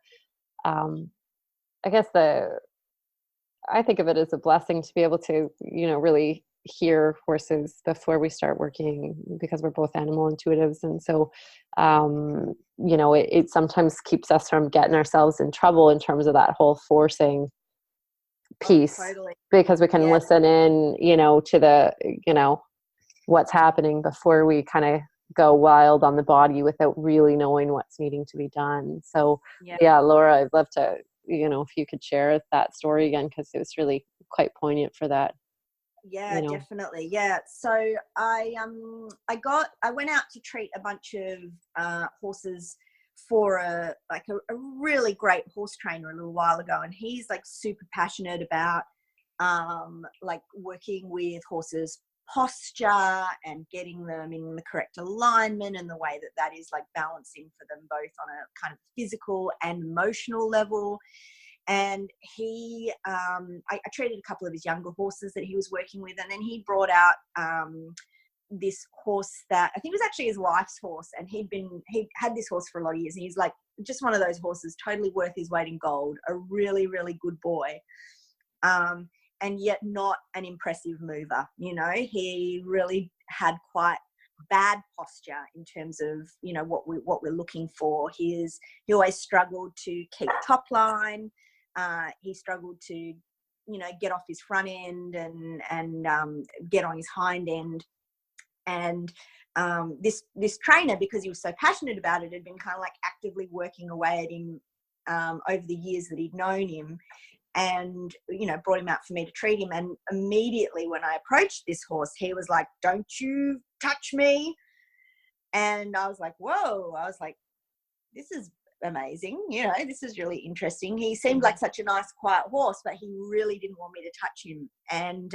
Speaker 3: I think of it as a blessing to be able to, you know, really hear horses before we start working, because we're both animal intuitives. And so, you know, it sometimes keeps us from getting ourselves in trouble in terms of that whole forcing piece, because we can listen in, you know, to the, you know, what's happening before we kind of go wild on the body without really knowing what's needing to be done. So yeah, Laura, I'd love to, you know, if you could share that story again, because it was really quite poignant for that.
Speaker 2: Yeah, you know. Definitely. Yeah. So I went out to treat a bunch of horses for a really great horse trainer a little while ago, and he's like super passionate about like working with horses' posture and getting them in the correct alignment, and the way that is like balancing for them both on a kind of physical and emotional level. And he I treated a couple of his younger horses that he was working with, and then he brought out this horse that I think was actually his wife's horse, and he'd had this horse for a lot of years, and he's like just one of those horses, totally worth his weight in gold, a really, really good boy, and yet not an impressive mover. You know, he really had quite bad posture in terms of, you know, what we're looking for. He always struggled to keep top line. He struggled to, you know, get off his front end and get on his hind end. And this trainer, because he was so passionate about it, had been kind of like actively working away at him over the years that he'd known him, and, you know, brought him out for me to treat him. And immediately when I approached this horse, he was like, "Don't you touch me." And I was like, whoa. I was like, this is amazing. You know, this is really interesting. He seemed like such a nice, quiet horse, but he really didn't want me to touch him. And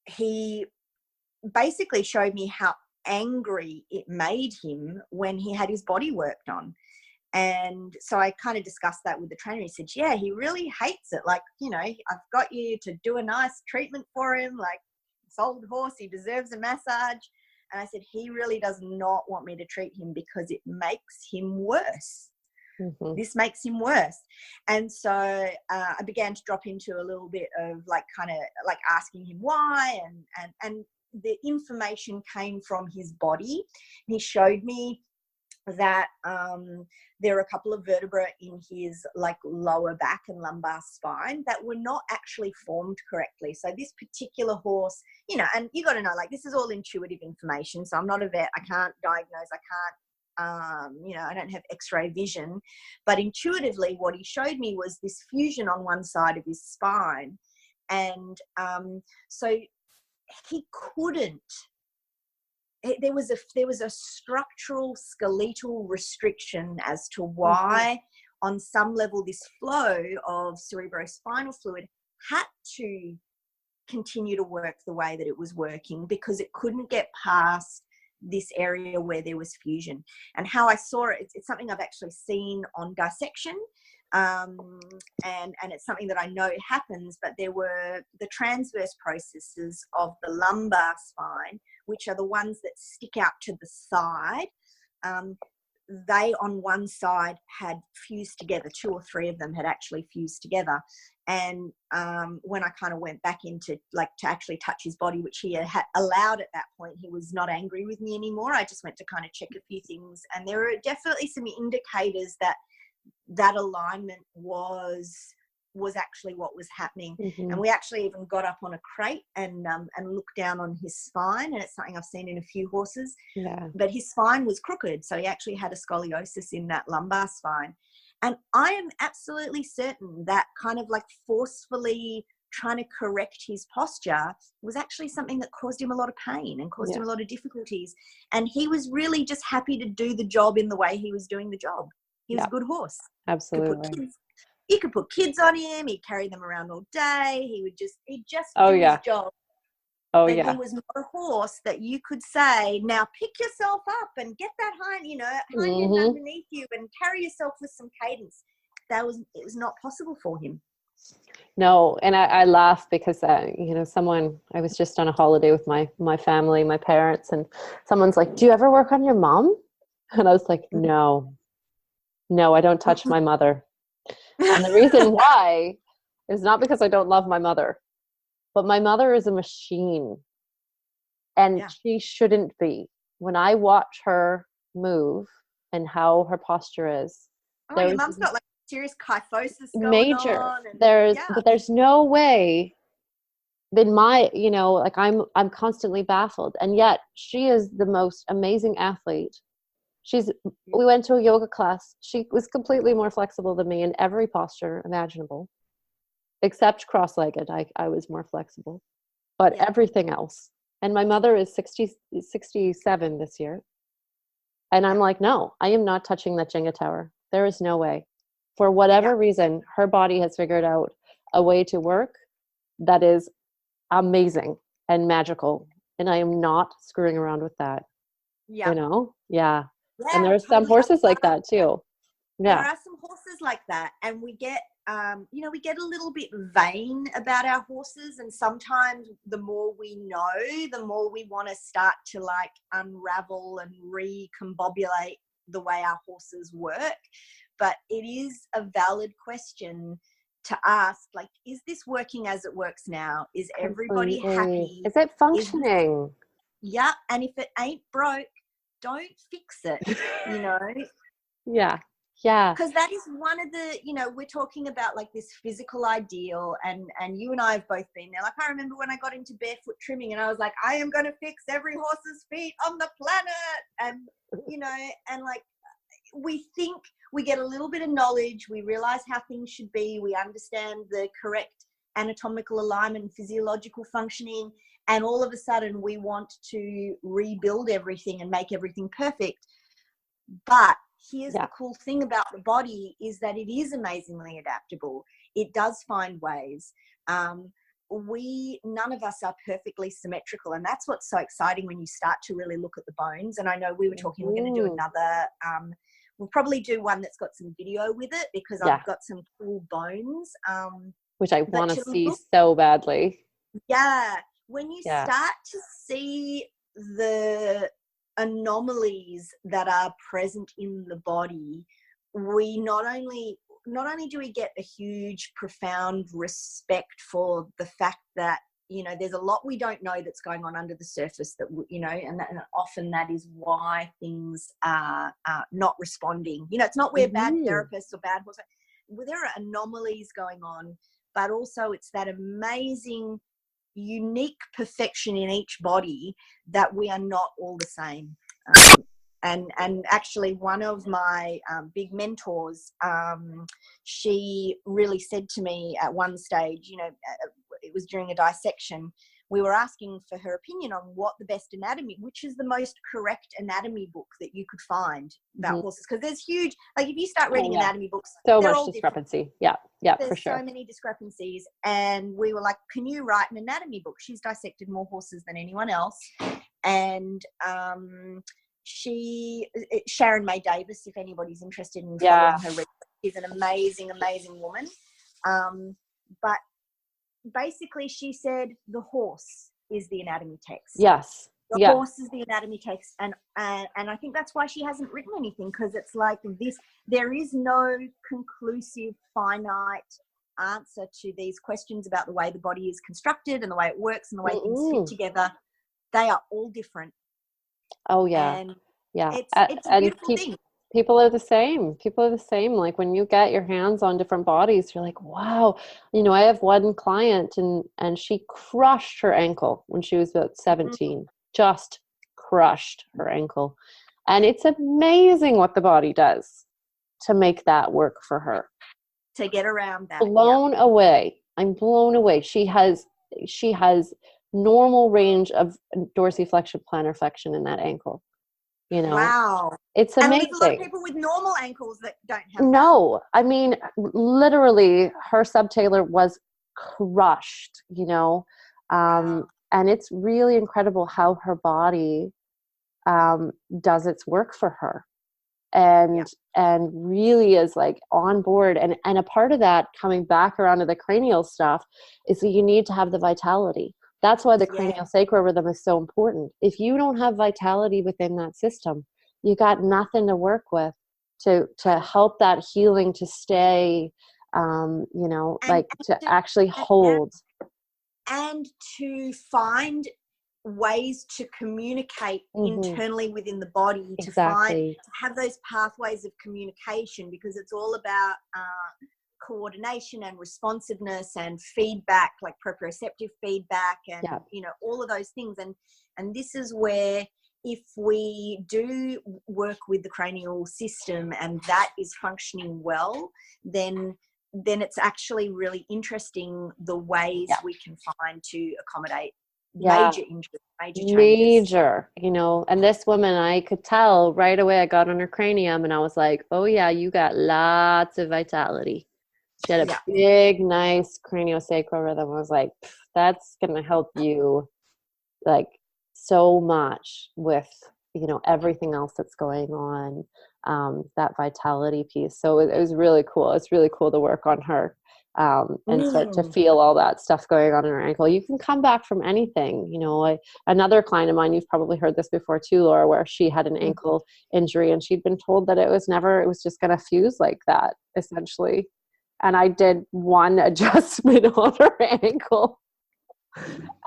Speaker 2: he basically showed me how angry it made him when he had his body worked on. And so I kind of discussed that with the trainer. He said, yeah, he really hates it. Like, you know, I've got you to do a nice treatment for him. Like, this old horse, he deserves a massage. And I said, he really does not want me to treat him because it makes him worse.
Speaker 3: Mm-hmm.
Speaker 2: This makes him worse. And so I began to drop into a little bit of like kind of like asking him why, and the information came from his body. He showed me that there are a couple of vertebrae in his like lower back and lumbar spine that were not actually formed correctly. So this particular horse, you know, and you got to know, like, this is all intuitive information. So I'm not a vet. I can't diagnose. I can't, you know, I don't have x-ray vision, but intuitively what he showed me was this fusion on one side of his spine. And so he couldn't, there was a structural skeletal restriction as to why on some level this flow of cerebrospinal fluid had to continue to work the way that it was working, because it couldn't get past this area where there was fusion. And how I saw it, it's something I've actually seen on dissection, and it's something that I know happens, but there were the transverse processes of the lumbar spine, which are the ones that stick out to the side. They on one side had fused together. 2 or 3 of them had actually fused together. And when I kind of went back into like to actually touch his body, which he had allowed at that point, he was not angry with me anymore. I just went to kind of check a few things, and there were definitely some indicators that alignment was actually what was happening.
Speaker 3: Mm-hmm.
Speaker 2: And we actually even got up on a crate and looked down on his spine, and it's something I've seen in a few horses.
Speaker 3: Yeah.
Speaker 2: But his spine was crooked, so he actually had a scoliosis in that lumbar spine. And I am absolutely certain that kind of like forcefully trying to correct his posture was actually something that caused him a lot of pain and caused him a lot of difficulties. And he was really just happy to do the job in the way he was doing the job. He was a good horse.
Speaker 3: Absolutely.
Speaker 2: You could put kids on him. He'd carry them around all day. He'd just
Speaker 3: Oh,
Speaker 2: do
Speaker 3: yeah.
Speaker 2: his job.
Speaker 3: Oh,
Speaker 2: but
Speaker 3: yeah.
Speaker 2: he was not a horse that you could say, now pick yourself up and get that hind end underneath you and carry yourself with some cadence. It was not possible for him.
Speaker 3: No, and I laugh because, you know, I was just on a holiday with my family, my parents, and someone's like, do you ever work on your mom? And I was like, no, I don't touch my mother. And the reason why is not because I don't love my mother, but my mother is a machine, and she shouldn't be. When I watch her move and how her posture is,
Speaker 2: your mum's got like serious kyphosis going
Speaker 3: major.
Speaker 2: on.
Speaker 3: But there's no way in my, you know, like I'm constantly baffled, and yet she is the most amazing athlete. We went to a yoga class. She was completely more flexible than me in every posture imaginable, except cross-legged. I was more flexible, but everything else. And my mother is 67 this year. And I'm like, no, I am not touching that Jenga tower. There is no way. For whatever reason, her body has figured out a way to work that is amazing and magical. And I am not screwing around with that.
Speaker 2: Yeah.
Speaker 3: You know? Yeah.
Speaker 2: Yeah,
Speaker 3: And there are some horses like that too. Yeah.
Speaker 2: There are some horses like that, and we get, we get a little bit vain about our horses, and sometimes the more we know, the more we want to start to like unravel and recombobulate the way our horses work. But it is a valid question to ask, like, is this working as it works now? Is everybody happy?
Speaker 3: Is it functioning?
Speaker 2: And if it ain't broke, don't fix it, you know?
Speaker 3: Yeah.
Speaker 2: Because that is one of the, we're talking about like this physical ideal, and you and I have both been there. Like, I remember when I got into barefoot trimming and I was like, I am going to fix every horse's feet on the planet. And, and like, we think we get a little bit of knowledge, we realize how things should be, we understand the correct anatomical alignment and physiological functioning, and all of a sudden we want to rebuild everything and make everything perfect. But here's the cool thing about the body is that it is amazingly adaptable. It does find ways. None of us are perfectly symmetrical, and that's what's so exciting when you start to really look at the bones. And I know we were talking, we're going to do another we'll probably do one that's got some video with it, because I've got some cool bones.
Speaker 3: Which I want to see so badly.
Speaker 2: Yeah. When you start to see the anomalies that are present in the body, we not only do we get a huge, profound respect for the fact that, you know, there's a lot we don't know that's going on under the surface, that, you know, and often that is why things are not responding. You know, it's not we're bad therapists or bad horse. Well, there are anomalies going on, but also it's that amazing, unique perfection in each body that we are not all the same. And actually one of my big mentors, she really said to me at one stage, you know, it was during a dissection, we were asking for her opinion on what the best anatomy, which is the most correct anatomy book that you could find about horses. Because there's huge, like if you start reading anatomy books,
Speaker 3: so much discrepancy.
Speaker 2: Different.
Speaker 3: For sure.
Speaker 2: There's so many discrepancies. And we were like, can you write an anatomy book? She's dissected more horses than anyone else. And Sharon May Davis, if anybody's interested in following her, she's an amazing, amazing woman. But basically she said the horse is the anatomy text.
Speaker 3: Yes.
Speaker 2: The horse is the anatomy text. And I think that's why she hasn't written anything, because it's like this, there is no conclusive, finite answer to these questions about the way the body is constructed and the way it works and the way things fit together. They are all different.
Speaker 3: Oh yeah.
Speaker 2: And
Speaker 3: it's
Speaker 2: a beautiful thing.
Speaker 3: People are the same. Like when you get your hands on different bodies, you're like, wow. You know, I have one client and she crushed her ankle when she was about 17, just crushed her ankle. And it's amazing what the body does to make that work for her.
Speaker 2: To get around that.
Speaker 3: Blown away. I'm blown away. She has normal range of dorsiflexion, plantar flexion in that ankle. You know,
Speaker 2: wow,
Speaker 3: it's amazing.
Speaker 2: And there's a lot of people with normal ankles that don't have
Speaker 3: that. I mean, literally her subtalar was crushed, you know, and it's really incredible how her body does its work for her, and really is like on board. And a part of that, coming back around to the cranial stuff, is that you need to have the vitality. That's why the cranio-sacral rhythm is so important. If you don't have vitality within that system, you got nothing to work with to help that healing to stay, you know, to actually hold.
Speaker 2: And to find ways to communicate internally within the body, to have those pathways of communication, because it's all about coordination and responsiveness and feedback, like proprioceptive feedback and you know, all of those things. And this is where, if we do work with the cranial system and that is functioning well, then it's actually really interesting the ways we can find to accommodate major injuries, major changes.
Speaker 3: You know, and this woman, I could tell right away, I got on her cranium and I was like, oh yeah, you got lots of vitality. She had a big, nice cranio-sacral rhythm. I was like, that's going to help you like so much with, you know, everything else that's going on, that vitality piece. So it was really cool. It's really cool to work on her and start to feel all that stuff going on in her ankle. You can come back from anything. You know, another client of mine, you've probably heard this before too, Laura, where she had an ankle injury and she'd been told that it was just going to fuse like that, essentially. And I did one adjustment on her ankle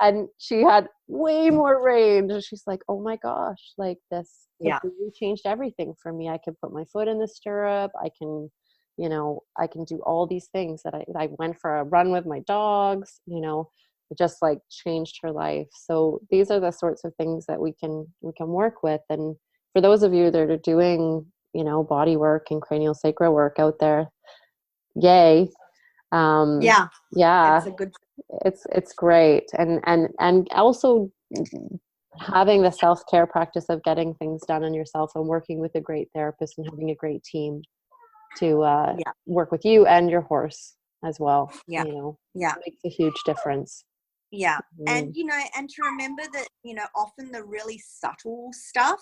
Speaker 3: and she had way more range. And she's like, oh my gosh, like this really changed everything for me. I can put my foot in the stirrup. I can, you know, I can do all these things that I went for a run with my dogs, you know, it just like changed her life. So these are the sorts of things that we can work with. And for those of you that are doing, you know, body work and cranial-sacral work out there, yay.
Speaker 2: It's a good,
Speaker 3: it's great. And also having the self-care practice of getting things done on yourself and working with a great therapist and having a great team to work with you and your horse as well. You know, it makes a huge difference.
Speaker 2: And you know, and to remember that, you know, often the really subtle stuff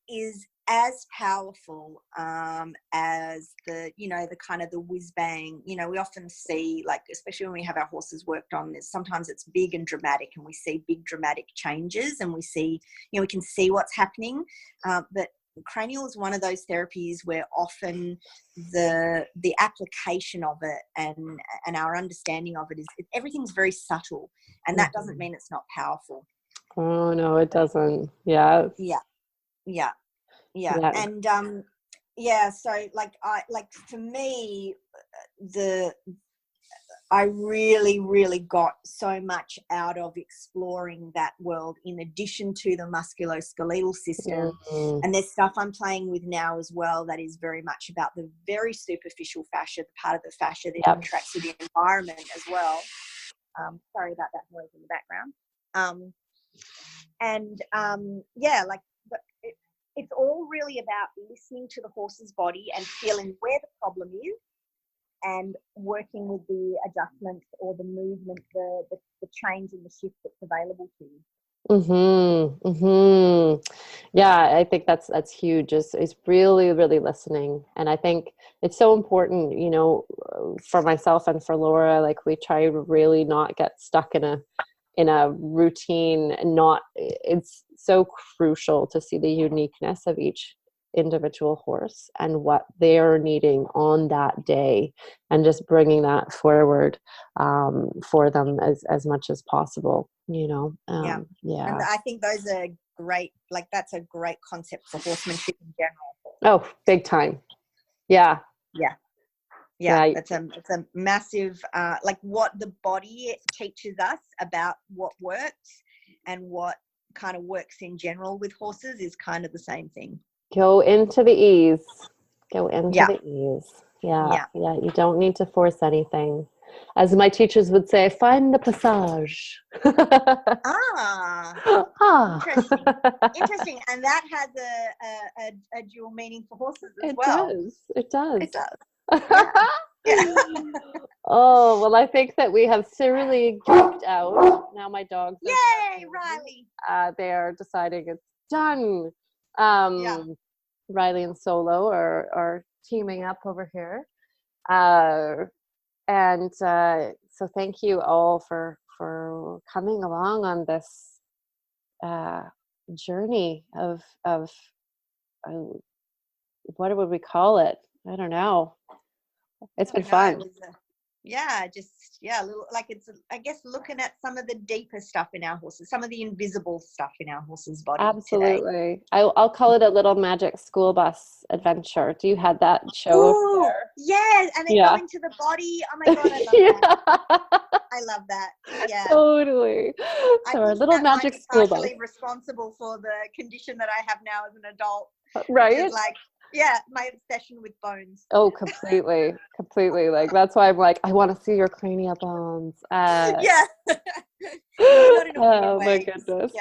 Speaker 2: is as powerful as the, you know, the kind of the whiz bang. You know, we often see, like, especially when we have our horses worked on, sometimes it's big and dramatic, and we see big dramatic changes, and we see, you know, we can see what's happening. But cranial is one of those therapies where often the application of it and our understanding of it is, everything's very subtle, and that doesn't mean it's not powerful.
Speaker 3: Oh no, it doesn't. Yeah.
Speaker 2: And so like for me, I really got so much out of exploring that world, in addition to the musculoskeletal system. And there's stuff I'm playing with now as well that is very much about the very superficial fascia, the part of the fascia that interacts with the environment as well. Sorry about that noise in the background. But it's all really about listening to the horse's body and feeling where the problem is, and working with the adjustments or the movement, the change and the shift that's available to you.
Speaker 3: Yeah, I think that's huge. Is really listening, and I think it's so important. You know, for myself and for Laura, like, we try to really not get stuck in a routine, and it's so crucial to see the uniqueness of each individual horse and what they're needing on that day, and just bringing that forward for them as much as possible, you know. And
Speaker 2: I think those are great, like, that's a great concept for horsemanship in general.
Speaker 3: Oh, big time. Yeah,
Speaker 2: it's a massive like, what the body teaches us about what works and what kind of works in general with horses is kind of the same thing.
Speaker 3: Go into the ease. The ease. Yeah. You don't need to force anything. As my teachers would say, find the passage.
Speaker 2: Interesting. And that has a dual meaning for horses as well.
Speaker 3: It does.
Speaker 2: Yeah.
Speaker 3: Oh, well, I think that we have thoroughly geeked out. Now my dogs are
Speaker 2: Yay, Riley.
Speaker 3: They are deciding it's done. Riley and Solo are teaming up over here. So thank you all for coming along on this journey of what would we call it? I don't know. It's been fun. It's I guess
Speaker 2: looking at some of the deeper stuff in our horses, some of the invisible stuff in our horses' body.
Speaker 3: Absolutely. I'll call it a little magic school bus adventure. Do you have that show over there?
Speaker 2: Yes, and then go into the body. Oh my God, I love that. I love that. Yeah.
Speaker 3: Totally. So our little magic school bus.
Speaker 2: I'm responsible for the condition that I have now as an adult.
Speaker 3: Right.
Speaker 2: My obsession with bones.
Speaker 3: Oh, completely. Like, that's why I'm like, I want to see your cranial bones. Oh my goodness.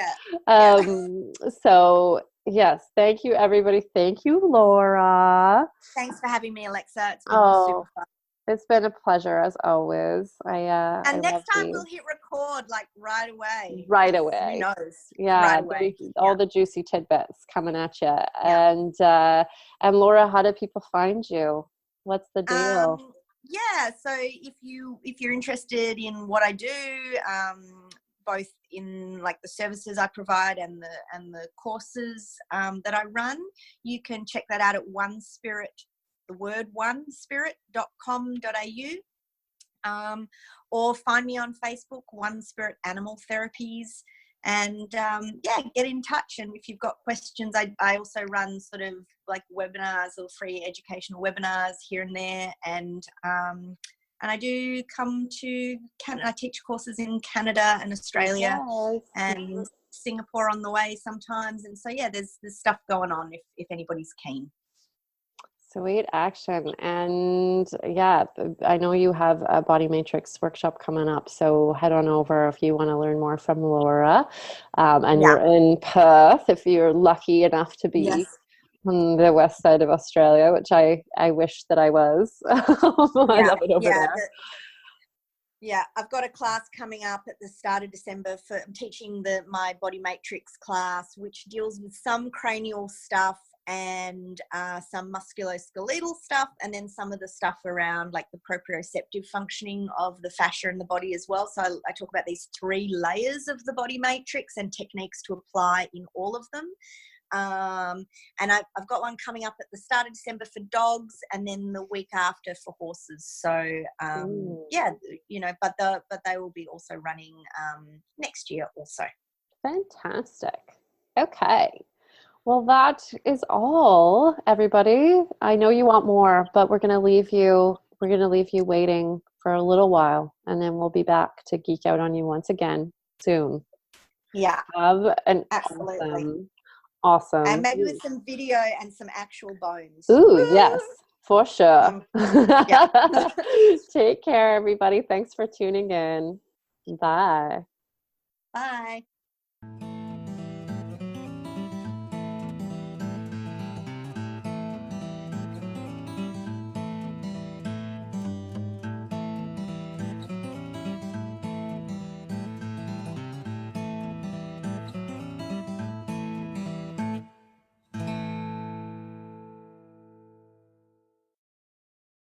Speaker 3: So yes, thank you everybody. Thank you, Laura.
Speaker 2: Thanks for having me, Alexa. It's been super fun.
Speaker 3: It's been a pleasure as always.
Speaker 2: And next time we'll hit record, like, right away. Who knows?
Speaker 3: Yeah, all the juicy tidbits coming at you. And Laura, how do people find you? What's the deal?
Speaker 2: So if you're interested in what I do, both in, like, the services I provide and the courses that I run, you can check that out at onespirit.com.au, or find me on Facebook, One Spirit Animal Therapies, and get in touch. And if you've got questions, I also run sort of like webinars or free educational webinars here and there, and I do come to Canada. I teach courses in Canada and Australia and Singapore on the way sometimes, and so there's stuff going on if anybody's keen.
Speaker 3: Sweet action. And I know you have a body matrix workshop coming up, so head on over if you want to learn more from Laura. And you're in Perth, if you're lucky enough to be on the west side of Australia, which I wish that I was. I love it over there.
Speaker 2: I've got a class coming up at the start of December I'm teaching my body matrix class, which deals with some cranial stuff and some musculoskeletal stuff, and then some of the stuff around like the proprioceptive functioning of the fascia in the body as well. So I talk about these 3 layers of the body matrix and techniques to apply in all of them. And I've got one coming up at the start of December for dogs, and then the week after for horses. So yeah, you know, but they will be also running next year also.
Speaker 3: Fantastic. Okay. Well, that is all, everybody. I know you want more, but we're going to leave you waiting for a little while, and then we'll be back to geek out on you once again soon.
Speaker 2: Yeah.
Speaker 3: Have an
Speaker 2: Absolutely.
Speaker 3: Awesome.
Speaker 2: And maybe with some video and some actual bones.
Speaker 3: Ooh, yes, for sure.
Speaker 2: Yeah.
Speaker 3: Take care, everybody. Thanks for tuning in. Bye.
Speaker 2: Bye.